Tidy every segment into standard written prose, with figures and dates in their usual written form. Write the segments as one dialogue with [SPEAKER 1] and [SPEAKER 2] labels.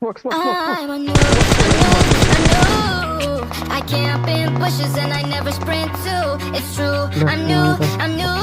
[SPEAKER 1] I'm a noob, a noob. I camp in bushes and I never sprint too. It's true, I'm new, I'm new.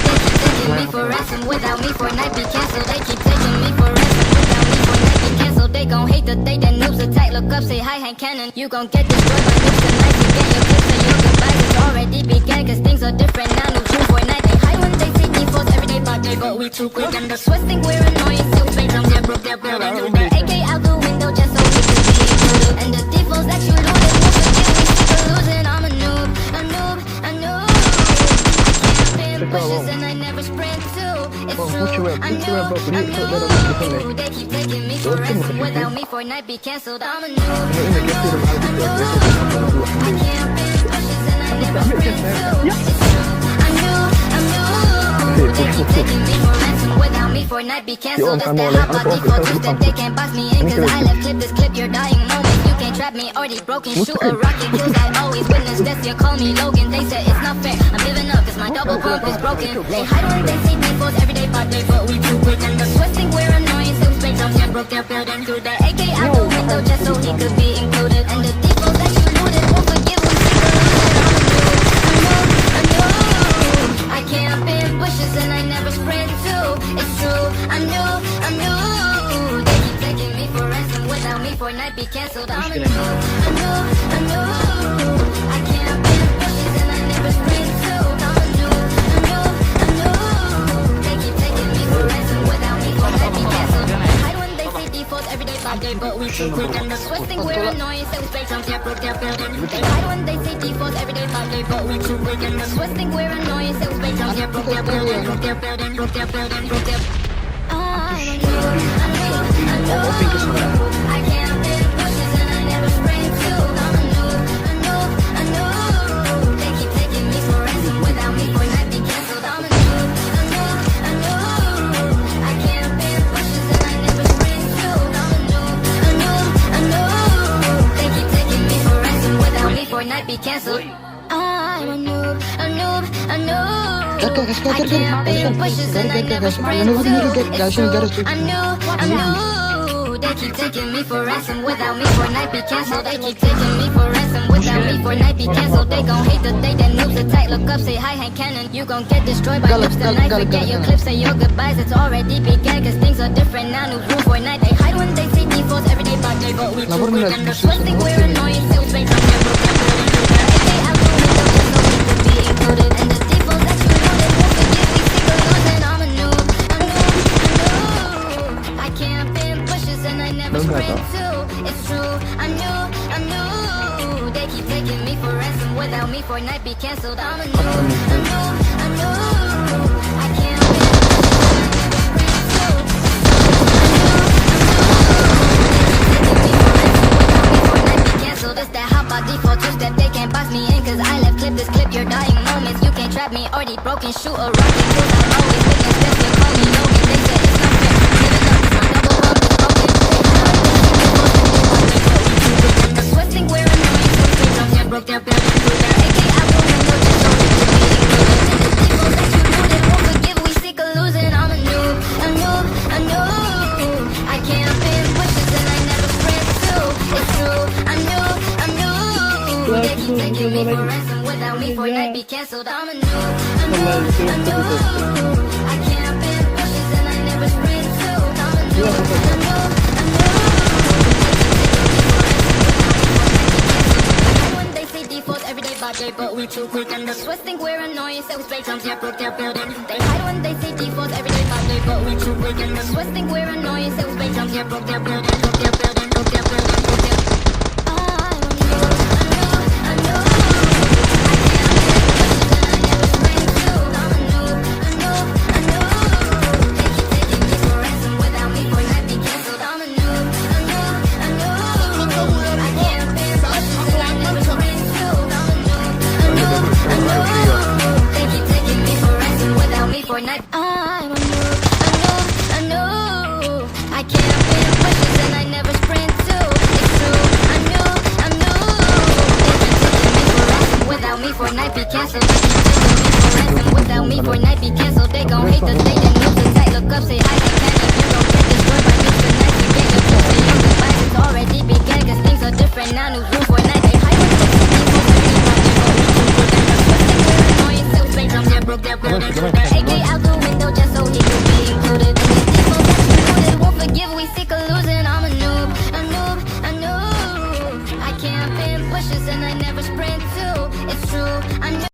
[SPEAKER 1] They keep taking me for ransom without me for night be canceled. They keep taking me for ransom without me for night be canceled. They gon' hate the day that noobs attack. Look up, say hi, Hank Cannon. You gon' get destroyed by noobs tonight. You get your clips and your goodbyes. It's already began, cause things are different now. Noobs move for night. They hide when they see defaults every day by day, but we too quick. And the Swiss think we're annoying. Still fake drums, yeah, broke their building. Do the AK out the window just so we can be included. And the defaults that you looted won't forgive me. Still losing, I'm a noob, a noob, a noob. I camp in bushes and I never sprint too. It's true, I'm new, I'm new. They keep taking me for ransom without me for night be cancelled. I'm a noob, a noob, a noob. I camp in bushes and I never sprint too. It's true, I'm new, I'm new. They keep taking me for ransom without me for night be cancelled. It's that hot by default twist that they can't box me in. Cause I left clip this clip your dying moment. You can't trap me, already broken. Shoot a rocket kills, I always witness this. You call me Logan, they said it's not fair. I'm giving up cause my double pump is broken. They hide when they see defaults every day by day, but we too quick. And the Swiss think we're annoying. Still straight drums, yeah, broke their building. Through the AK out the window just so he could be included. And the defaults that you looted won't forgive when I'm new, I camp in bushes and I never sprint too. It's true, I'm new, I'm new. They keep taking me for ransom without me for night be cancelled. I'm a new, a new, a new. I camp in bushes and I never sprint too. I'm a new, a new, a new. They keep taking me for ransom without me for night be cancelled. They hide when they see defaults every day by day, but we too quick. And the Swiss think we're annoying. Still straight drums, yeah, broke their building. They hide when they see defaults every day by day, but we too quick. And the Swiss think we're annoying. Still straight drums, yeah, broke their building, broke their building, broke their building, broke their. I'm a new, a new, a new. I can't fit bushes and I never sprint too. I'm a new, a new, a new. They keep taking me for ransom without me for night be cancelled. I'm a new, a new, a new. I can't fit bushes and I never sprint too. I'm a new, a new, a new. They keep taking me for ransom without me for night be cancelled. I'm a noob, a noob, a noob. I can't fit bushes and I never sprint too. It's true, I'm new, I'm new. They keep taking me for ransom without me for night be cancelled. They keep taking me for ransom without me for night be cancelled. They gon' hate the day that noobs attack. Look up, say hi, Hank Cannon. You gon' get destroyed by noobs tonight. Forget your clips and your goodbyes. It's already began cause things are different now. Noobs move for night. They hide when they see defaults every day by day, but we too quick. And the Swiss think we're annoying. Still straight from their broke their building. AK out the window just so we could be included. And the defaults that you loaded won't forgive me. Still losing. I'm a noob, a noob, a noob. I camp in bushes and I never sprint too. It's true, I'm new, I'm new. They keep taking me for ransom without me for night be cancelled. I'm a new, a new, a new. I can't fit bushes and I never sprint too. It's that hot by default twist that they can't box me in. Cause I left clip this clip your dying moments. You can't trap me, already broken. Shoot a rocket kills, I always witness this. You call me Logan, they said it's not fair. Giving up cause my double pump is broken. And the Swiss think we're annoying. So straight drums, yeah, broke their building. Through their AK out the window just so we could be included. And the defaults that you looted won't forgive, we sick of losing. I'm a noob, a noob, a noob. I can't fit bushes and I never sprint too. It's true, I'm new, I'm new. They keep taking me for ransom without me for night be cancelled. I'm a noob, a noob, a noob. I can't fit bushes and I never sprint too. I'm a noob, a noob, a noob. When they see defaults every day by day, but we too quick. And the Swiss think we're annoying. Still straight drums, yeah, broke their building. They hide when they see defaults every day by day, but we too quick. And the Swiss think we're annoying. Still straight drums, yeah, broke their building, broke their building, broke their building, broke their. I'm a noob, a noob, a noob. I can't fit bushes and I never sprint too. I'm a noob, a noob, a noob. They keep taking me for ransom without me for night be cancelled. I'm a noob, a noob, a noob. I can't fit bushes and I never sprint too. I'm a noob, a noob, a noob. They keep taking me for ransom without me for night. I'm a noob, a noob, a noob. I can't fit bushes and I never sprint too. It's true, I'm new, I'm new. They keep taking me for ransom without me for night be cancelled. They keep taking me for ransom without me for night be cancelled. They gon' hate the day that noobs attack. Look up, say hi, Hank Cannon. You gon' get destroyed by noobs tonight. Forget your clips and your goodbyes. in a new room for a night. They hide AK out the window just so he could be included in this demo that's included. Won't forgive, we sick of losing. I'm a noob, a noob, a noob. I camp in bushes and I never sprint too. It's true, I knew